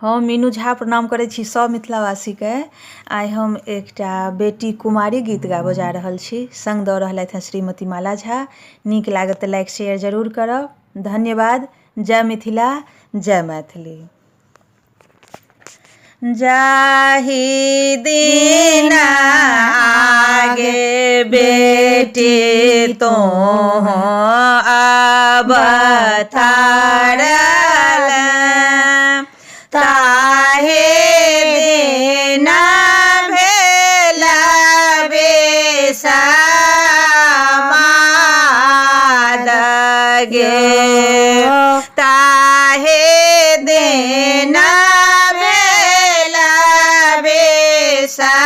हम मीनू झा प्रणाम करै छी सब मिथिलावासीके। आइ हम एकटा बेटी कुमारी गीत गाबऽ जा रहल छी। संग दऽ रहलथि हैं श्रीमती माला झा। नीक लागत तऽ लाइक शेयर जरूर करब। धन्यवाद। जय मिथिला, जय मैथिली। जाहि दिन आगे बेटी तोह अवतारल, ताहे दिन भेल बेसमाद गे, ताहे दिन भेल बेसमाद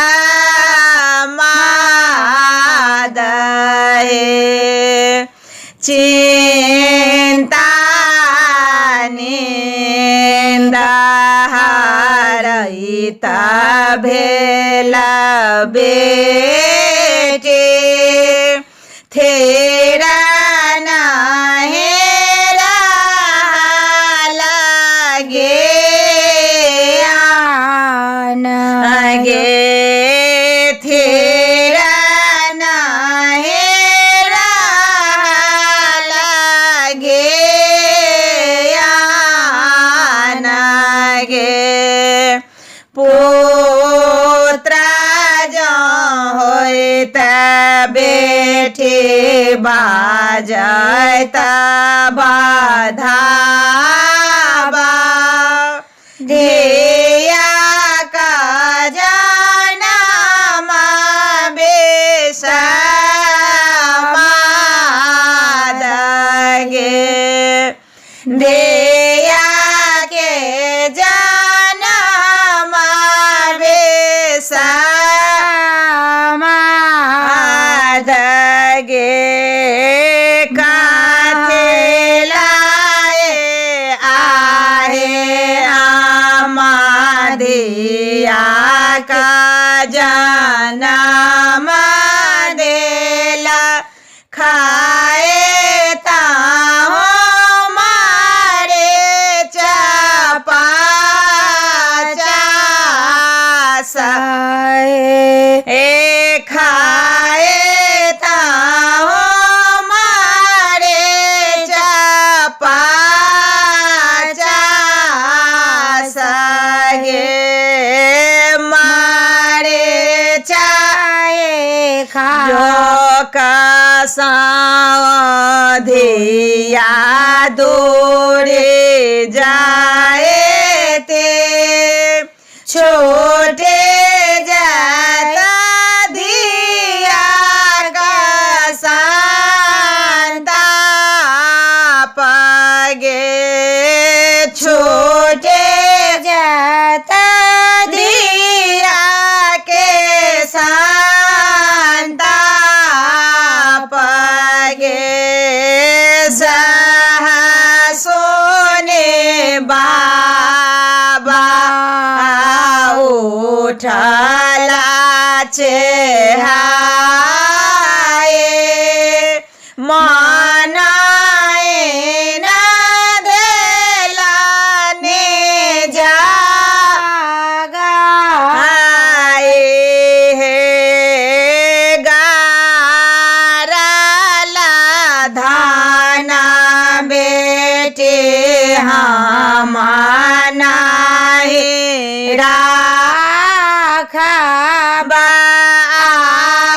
हे। चिंता निंदा हरैत भेल बेटी, थेरा नाहि रहल गे आन गे, थेरा नाहि रहल गे आन गे। पुत्र जँ होइत बेटी बाजैत बाधाबा, धिया का जनम बेसमाद गे, धिया के जनम बेसमाद गे। काथे लाए आहे धिया का जनम देला, खाए ताहो मारे चपाचास ए, खाए ताहो मारे चपाचास गे, मारे चाहे जो धिया दूरे जाए ते, छोटे जाता धिया का संताप गे, छोटे जाता धिया के संताप गे। सोने बाबा उठला चेहाए, मनाए न देला ने जागाए हे, गारला धाना बेटे हम नाही राखबा,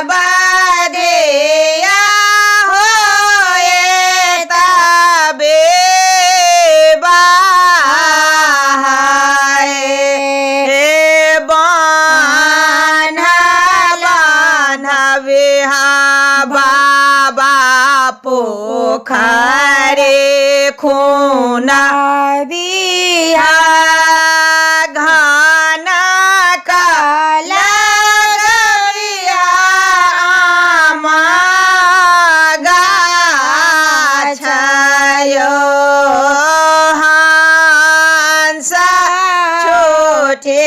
बदिया होए तबे बाहाए, बान्हबे बाबा पोखरे खूना बिहा, घना काला गबिया आमा गाछयो, हंस छोटे